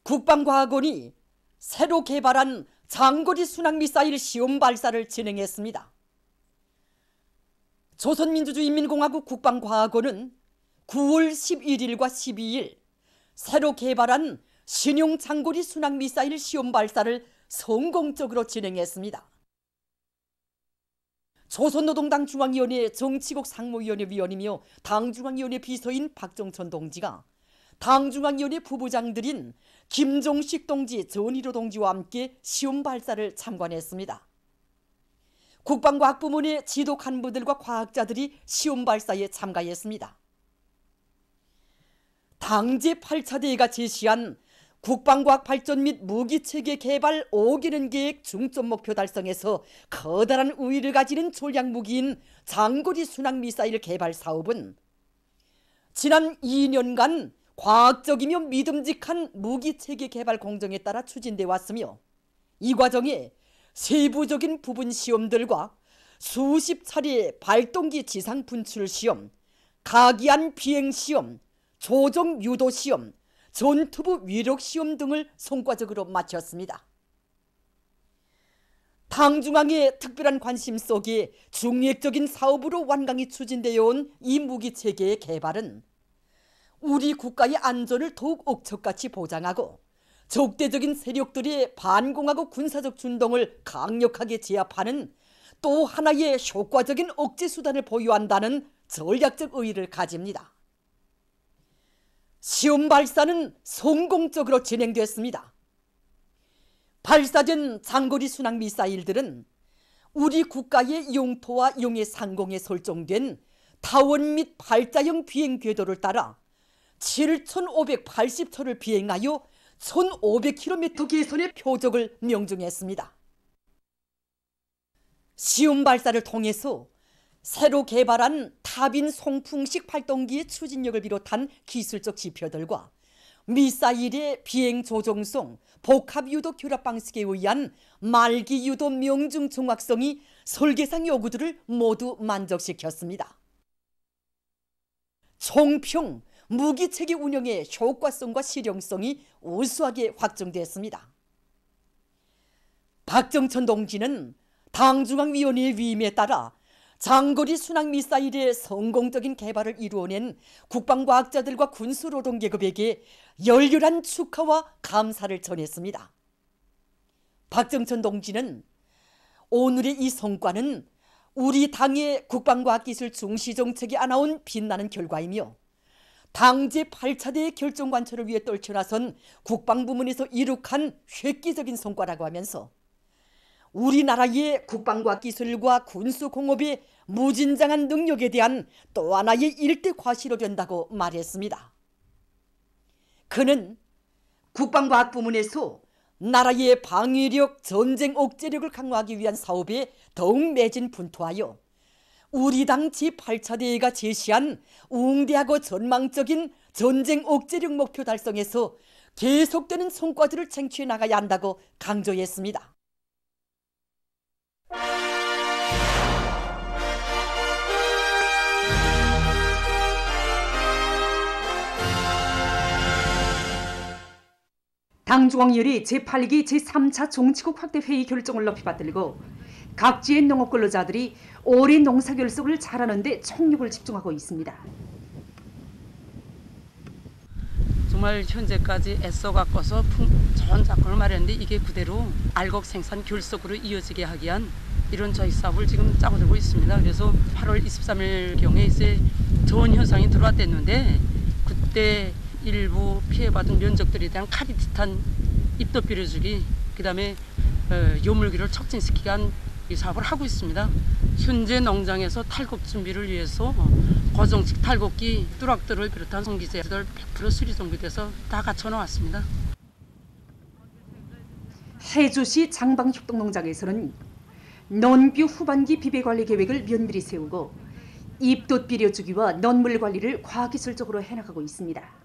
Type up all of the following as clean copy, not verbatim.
국방과학원이 새로 개발한 장거리 순항미사일 시험 발사를 진행했습니다. 조선민주주의인민공화국 국방과학원은 9월 11일과 12일 새로 개발한 신형 장거리 순항미사일 시험 발사를 성공적으로 진행했습니다. 조선노동당 중앙위원회 정치국 상무위원회 위원이며 당중앙위원회 비서인 박정천 동지가 당중앙위원회 부부장들인 김종식 동지, 전일호 동지와 함께 시험 발사를 참관했습니다. 국방과학부문의 지도 간부들과 과학자들이 시험 발사에 참가했습니다. 당 제8차대회가 제시한 국방과학 발전 및 무기체계 개발 5개년 계획 중점 목표 달성에서 커다란 우위를 가지는 전략무기인 장거리 순항미사일 개발 사업은 지난 2년간 과학적이며 믿음직한 무기체계 개발 공정에 따라 추진돼 왔으며 이 과정에 세부적인 부분 시험들과 수십 차례 발동기 지상 분출 시험, 가기한 비행 시험, 조종 유도 시험, 전투부 위력 시험 등을 성과적으로 마쳤습니다. 당중앙의 특별한 관심 속에 중립적인 사업으로 완강히 추진되어 온 이 무기체계의 개발은 우리 국가의 안전을 더욱 억척같이 보장하고 적대적인 세력들의 반공하고 군사적 준동을 강력하게 제압하는 또 하나의 효과적인 억제 수단을 보유한다는 전략적 의의를 가집니다. 시험 발사는 성공적으로 진행됐습니다. 발사된 장거리 순항 미사일들은 우리 국가의 영토와 영해 상공에 설정된 타원 및 발자형 비행 궤도를 따라 7,580초를 비행하여 1,500km 계선의 표적을 명중했습니다. 시험 발사를 통해서 새로 개발한 타빈 송풍식 발동기의 추진력을 비롯한 기술적 지표들과 미사일의 비행 조종성, 복합 유도 결합 방식에 의한 말기 유도 명중 정확성이 설계상 요구들을 모두 만족시켰습니다. 총평 무기체계 운영의 효과성과 실용성이 우수하게 확정됐습니다. 박정천 동지는 당중앙위원회의 위임에 따라 장거리 순항미사일의 성공적인 개발을 이루어낸 국방과학자들과 군수노동계급에게 열렬한 축하와 감사를 전했습니다. 박정천 동지는 오늘의 이 성과는 우리 당의 국방과학기술 중시정책이 안아온 빛나는 결과이며 당 제8차대의 결정관철을 위해 떨쳐나선 국방부문에서 이룩한 획기적인 성과라고 하면서 우리나라의 국방과학기술과 군수공업의 무진장한 능력에 대한 또 하나의 일대 과시로 된다고 말했습니다. 그는 국방과학부문에서 나라의 방위력, 전쟁 억제력을 강화하기 위한 사업에 더욱 매진 분투하여 우리 당 제8차대회가 제시한 웅대하고 전망적인 전쟁 억제력 목표 달성에서 계속되는 성과들을 쟁취해 나가야 한다고 강조했습니다. 당중앙위원회 제8기 제3차 정치국 확대 회의 결정을 높이 받들고 각지의 농업 근로자들이 올해 농사 결속을 잘하는 데 총력을 집중하고 있습니다. 정말 현재까지 애써 갖고서 좋은 작품을 마련했는데 이게 그대로 알곡 생산 결속으로 이어지게 하기 위한 이런 저희 사업을 지금 짜고 들고 있습니다. 그래서 8월 23일경에 이제 좋은 현상이 들어왔댔는데 그때 일부 피해받은 면적들에 대한 카리티탄 입덧 비료주기, 그 다음에 요물기를 촉진시키기 위한 이 사업을 하고 있습니다. 현재 농장에서 탈곡 준비를 위해서 고정식 탈곡기, 뚜락들을 비롯한 성기제들 100% 수리 정비돼서 다 갖춰 놓았습니다. 해주시 장방협동농장에서는 논뷰 후반기 비배관리 계획을 면밀히 세우고 입덧 비료 주기와 논물 관리를 과기술적으로 해나가고 있습니다.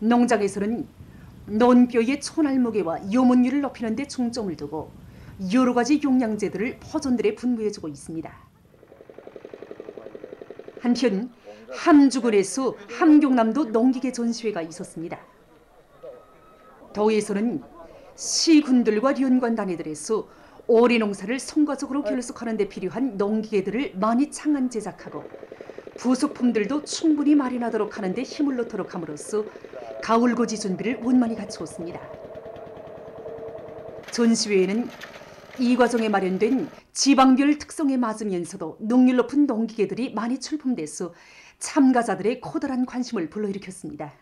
농장에서는 논뼈의 초날무게와 요문율을 높이는 데 중점을 두고 여러 가지 용량제들을 포존들에 분무해주고 있습니다. 한편 함주군에서 함경남도 농기계 전시회가 있었습니다. 더위에서는 시군들과 련관 단위들에서 오리 농사를 성과적으로 결속하는 데 필요한 농기계들을 많이 창안 제작하고 부속품들도 충분히 마련하도록 하는 데 힘을 놓도록 함으로써 가을고지 준비를 원만히 갖추었습니다. 전시회에는 이 과정에 마련된 지방별 특성에 맞으면서도 능률 높은 농기계들이 많이 출품돼서 참가자들의 커다란 관심을 불러일으켰습니다.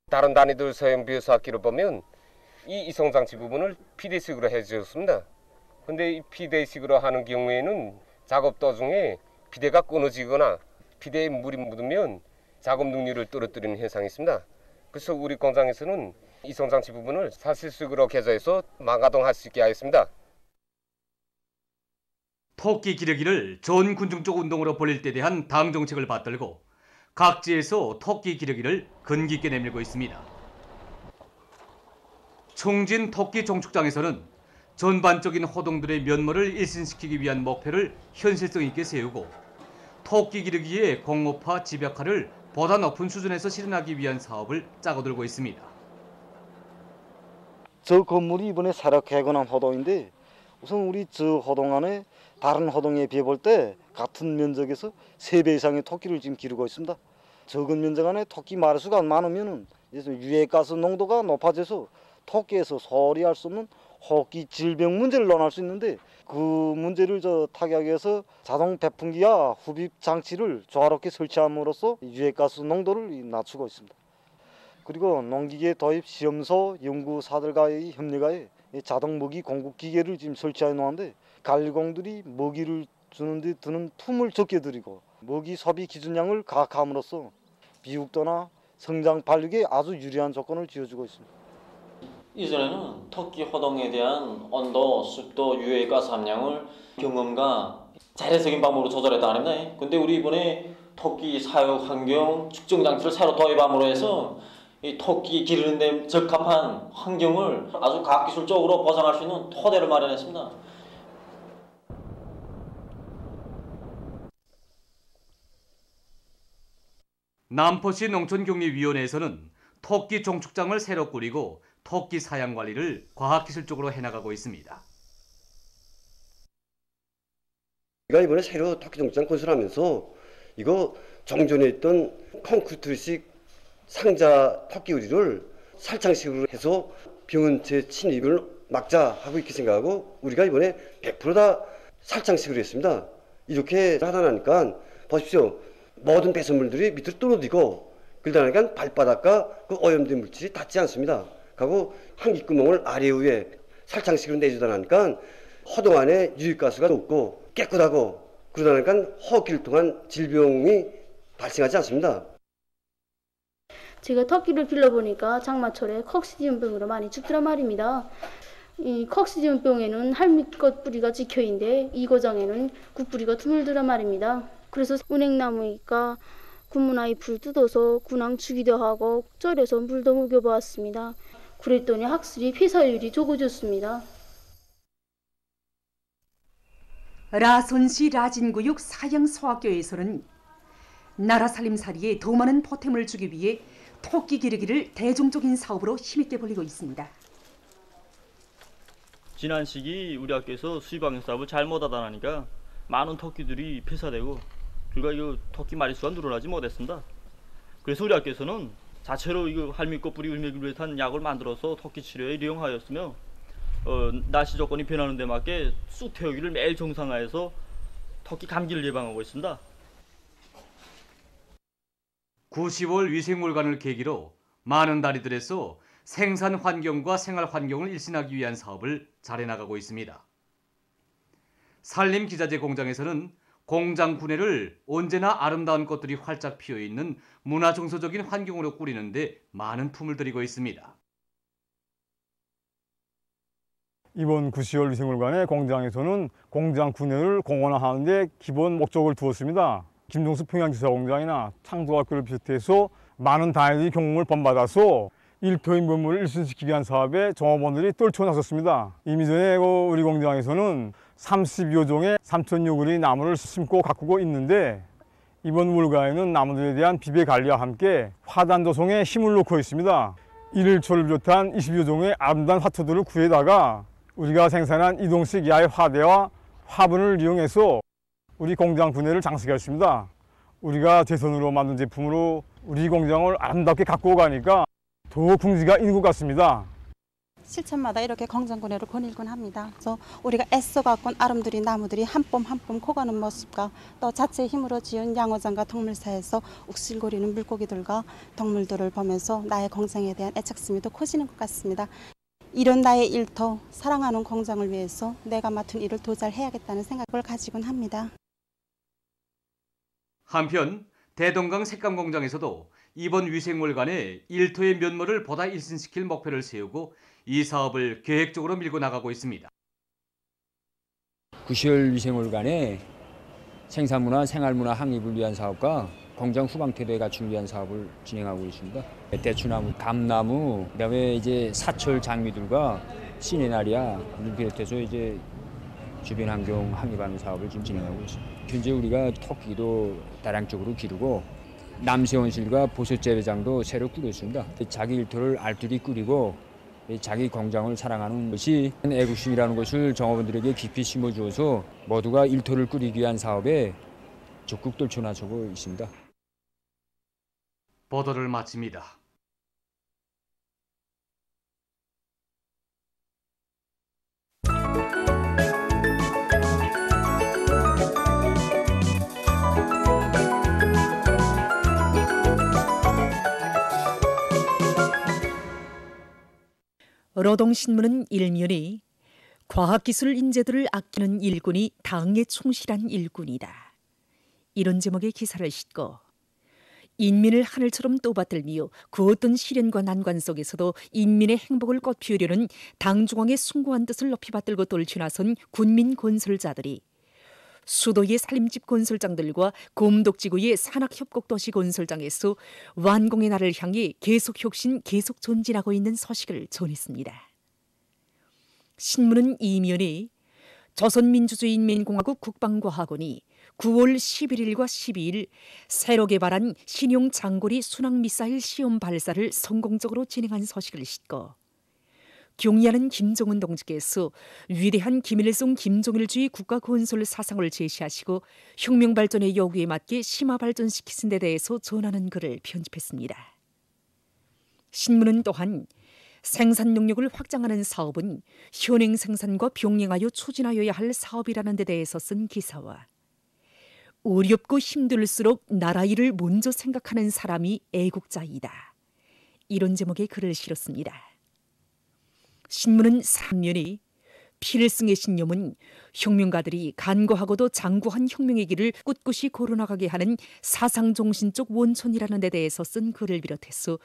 다른 단위들 사용 비효사기를 보면 이 이송장치 부분을 피대식으로 해주었습니다. 근데 이 피대식으로 하는 경우에는 작업 도중에 피대가 끊어지거나 피대에 물이 묻으면 작업 능률을 떨어뜨리는 현상이 있습니다. 그래서 우리 공장에서는 이송장치 부분을 사실식으로 개조해서 망가동할 수 있게 하였습니다. 토끼 기르기를 전 군중적 운동으로 벌릴 때 대한 당 정책을 받들고 각지에서 토끼 기르기를 근기 있게 내밀고 있습니다. 총진 토끼 종축장에서는 전반적인 호동들의 면모를 일신시키기 위한 목표를 현실성 있게 세우고 토끼 기르기의 공업화, 집약화를 보다 높은 수준에서 실현하기 위한 사업을 짜고들고 있습니다. 저 건물이 이번에 새로 개건한 호동인데 우선 우리 저 호동 안에 다른 호동에 비해 볼 때 같은 면적에서 3배 이상의 토끼를 지금 기르고 있습니다. 적은 면적 안에 토끼 마리수가 많으면 유해가스 농도가 높아져서 토끼에서 소리할 수 없는 호흡기 질병 문제를 논할 수 있는데 그 문제를 타개하기 위해서 자동 배풍기와 흡입 장치를 조화롭게 설치함으로써 유해가스 농도를 낮추고 있습니다. 그리고 농기계 도입 시험소 연구사들과의 협력하에 자동 먹이 공급 기계를 지금 설치해 놓았는데 관리공들이 먹이를 주는데 드는 품을 적게 들이고 먹이 소비 기준량을 가학함으로써 비육도나 성장 발육에 아주 유리한 조건을 지어주고 있습니다. 이전에는 토끼 호동에 대한 온도, 습도, 유해가스 함량을 경험과 자연적인 방법으로 조절했다 아닙니까? 근데 우리 이번에 토끼 사육 환경 측정 장치를 새로 도입함으로 해서 이 토끼 기르는 데 적합한 환경을 아주 과학기술적으로 보장할 수 있는 토대를 마련했습니다. 남포시 농촌격리위원회에서는 토끼 종축장을 새로 꾸리고 토끼 사양 관리를 과학기술적으로 해나가고 있습니다. 우리가 이번에 새로 토끼 종축장 건설하면서 이거 정전에 있던 콘크리트식 상자 토끼 우리를 살창식으로 해서 병원체 침입을 막자 하고 있게 생각하고 우리가 이번에 100% 다 살창식으로 했습니다. 이렇게 하다 나니까 보십시오. 모든 배설물들이 밑으로 떨어지고 그러다 나니까 발바닥과 그 오염된 물질이 닿지 않습니다. 하고 환기구멍을 아래 위에 살창식으로 내주다 나니까 호동 안에 유익가스가 높고 깨끗하고 그러다 나니까 호흡기를 통한 질병이 발생하지 않습니다. 제가 토끼를 길러보니까 장마철에 콕시디움병으로 많이 죽더란 말입니다. 이 콕시디움병에는 할미꽃 뿌리가 지켜있는데 이 고장에는 국뿌리가 드물더란 말입니다. 그래서 은행나무니까 군문아이 불 뜯어서 군왕 주기도 하고 절에서 물도 먹여보았습니다. 그랬더니 확실히 폐사율이 적어졌습니다. 라선시 라진구역 사양소학교에서는 나라 살림살이에 더 많은 보탬을 주기 위해 토끼 기르기를 대중적인 사업으로 힘있게 벌리고 있습니다. 지난 시기 우리 학교에서 수입학년 사업을 잘못하다 나니까 많은 토끼들이 폐사되고 결과 이 토끼 마리수가 늘어나지 못했습니다. 그래서 우리 학교에서는 자체로 이거 할미꽃 뿌리 을밀비슷한 약을 만들어서 토끼 치료에 이용하였으며 날씨 조건이 변하는 데 맞게 쑥 태우기를 매일 정상화해서 토끼 감기를 예방하고 있습니다. 9, 10월 위생물관을 계기로 많은 다리들에서 생산 환경과 생활 환경을 일신하기 위한 사업을 잘 해나가고 있습니다. 산림기자재 공장에서는 공장 구내를 언제나 아름다운 꽃들이 활짝 피어있는 문화정서적인 환경으로 꾸리는데 많은 품을 들이고 있습니다. 이번 9, 10월 위생물관의 공장에서는 공장 구내를 공원화하는 데 기본 목적을 두었습니다. 김동수 평양기사공장이나 창조학교를 비롯해서 많은 단위들이 경험을 본받아서 일터인 면모를 일신시키기 위한 사업에 종업원들이 떨쳐 나섰습니다. 이미 전에 우리 공장에서는 32여 종의 3,000여 그루의 나무를 심고 가꾸고 있는데 이번 물가에는 나무들에 대한 비배 관리와 함께 화단 조성에 힘을 놓고 있습니다. 일일초를 비롯한 20여 종의 아름다운 화토들을 구해다가 우리가 생산한 이동식 야외 화대와 화분을 이용해서 우리 공장 분해를 장식했습니다. 우리가 제 손으로 만든 제품으로 우리 공장을 아름답게 가꾸어 가니까 더욱 풍지가 있는 것 같습니다. 실천마다 이렇게 공장군회를 권일곤 합니다. 그래서 우리가 애써 가꾼 아름드린 나무들이 한 뼘 한 뼘 커가는 모습과 또 자체 힘으로 지은 양어장과 덕물사에서 욱실거리는 물고기들과 덕물들을 보면서 나의 공장에 대한 애착심이 더 커지는 것 같습니다. 이런 나의 일터, 사랑하는 공장을 위해서 내가 맡은 일을 더 잘해야겠다는 생각을 가지곤 합니다. 한편 대동강 색감공장에서도 이번 위생월간에 일터의 면모를 보다 일신시킬 목표를 세우고 이 사업을 계획적으로 밀고 나가고 있습니다. 9.10 위생월간에 생산문화, 생활문화 확립을 위한 사업과 공장 후방태도에 갖추기 위한 사업을 진행하고 있습니다. 대추나무, 감나무, 그다음에 이제 사철 장미들과 시네나리아를 비롯해서 이제 주변 환경 확립하는 사업을 지금 진행하고 있습니다. 현재 우리가 토끼도 다량적으로 기르고 남새온실과 보소 재배장도 새로 꾸렸습니다. 자기 일터를 알뜰히 꾸리고 자기 공장을 사랑하는 것이 애국심이라는 것을 종업원들에게 깊이 심어주어서 모두가 일터를 꾸리기 위한 사업에 적극 떨쳐나서고 있습니다. 보도를 마칩니다. 노동신문은 일면이 과학기술 인재들을 아끼는 일꾼이 당에 충실한 일꾼이다. 이런 제목의 기사를 싣고 인민을 하늘처럼 떠받들며 그 어떤 시련과 난관 속에서도 인민의 행복을 꽃피우려는 당중앙의 숭고한 뜻을 높이 받들고 떨쳐나선 군민 건설자들이 수도의 살림집 건설장들과 곰독지구의 산악협곡도시 건설장에서 완공의 날을 향해 계속 혁신, 계속 전진하고 있는 소식을 전했습니다. 신문은 이면에 조선민주주의인민공화국 국방과학원이 9월 11일과 12일 새로 개발한 신형 장거리 순항미사일 시험 발사를 성공적으로 진행한 소식을 싣고 경의하는 김정은 동지께서 위대한 김일성 김정일주의 국가건설 사상을 제시하시고 혁명 발전의 요구에 맞게 심화 발전시키신 데 대해서 전하는 글을 편집했습니다. 신문은 또한 생산 능력을 확장하는 사업은 현행 생산과 병행하여 추진하여야 할 사업이라는 데 대해서 쓴 기사와 어렵고 힘들수록 나라 일을 먼저 생각하는 사람이 애국자이다. 이런 제목의 글을 실었습니다. 신문은 3면에 필승의 신념은 혁명가들이 간과하고도 장구한 혁명의 길을 꿋꿋이 걸어나가게 하는 사상정신적 원천이라는 데 대해서 쓴 글을 비롯해서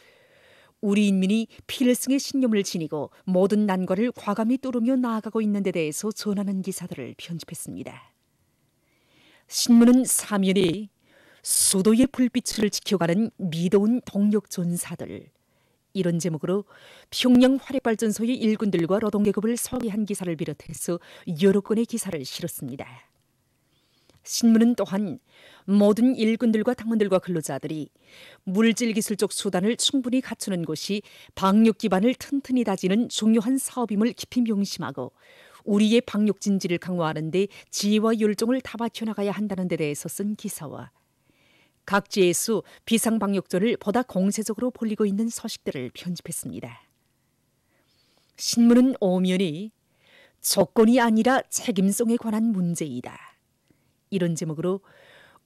우리 인민이 필승의 신념을 지니고 모든 난관을 과감히 뚫으며 나아가고 있는 데 대해서 전하는 기사들을 편집했습니다. 신문은 4면에 수도의 불빛을 지켜가는 미도운 동력전사들, 이런 제목으로 평양 화력발전소의 일꾼들과 노동계급을 소개한 기사를 비롯해서 여러 건의 기사를 실었습니다. 신문은 또한 모든 일꾼들과 당원들과 근로자들이 물질기술적 수단을 충분히 갖추는 것이 방역 기반을 튼튼히 다지는 중요한 사업임을 깊이 명심하고 우리의 방역 진지를 강화하는 데 지혜와 열정을 다 바쳐나가야 한다는 데 대해서 쓴 기사와 각지에서 비상방역전을 보다 공세적으로 벌이고 있는 소식들을 편집했습니다. 신문은 5면이 조건이 아니라 책임성에 관한 문제이다. 이런 제목으로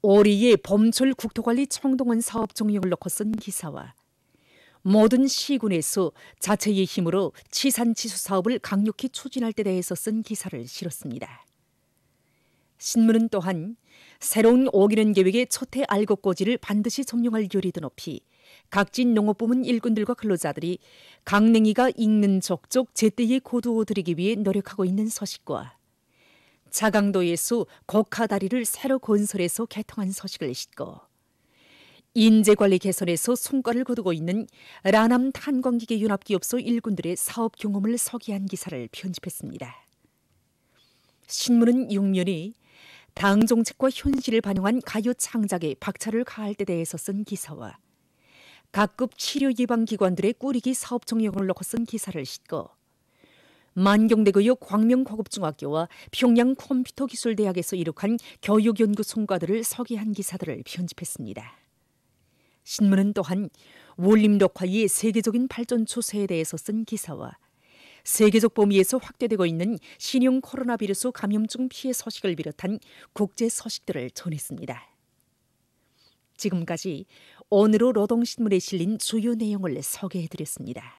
올해의 봄철 국토관리 총동원 사업 종영을 놓고 쓴 기사와 모든 시군에서 자체의 힘으로 치산치수 사업을 강력히 추진할 때 대해서 쓴 기사를 실었습니다. 신문은 또한 새로운 5개년 계획의 첫해 알곡고지를 반드시 점령할 열의도 높이 각진 농업부문 일꾼들과 근로자들이 강냉이가 익는 족족 제때에 거두어들이기 위해 노력하고 있는 소식과 자강도에서 곡하다리를 새로 건설해서 개통한 소식을 싣고 인재관리 개선에서 성과를 거두고 있는 라남 탄광기계 연합기업소 일꾼들의 사업 경험을 소개한 기사를 편집했습니다. 신문은 6면이 당 정책과 현실을 반영한 가요 창작에 박차를 가할 때 대해서 쓴 기사와 각급 치료 예방 기관들의 꾸리기 사업 정령을 넣고 쓴 기사를 싣고 만경대교육 광명고급중학교와 평양 컴퓨터기술대학에서 이룩한 교육연구 성과들을 소개한 기사들을 편집했습니다. 신문은 또한 원림 녹화의 세계적인 발전 추세에 대해서 쓴 기사와 세계적 범위에서 확대되고 있는 신형 코로나 바이러스 감염증 피해 소식을 비롯한 국제 소식들을 전했습니다. 지금까지 오늘의 노동신문에 실린 주요 내용을 소개해드렸습니다.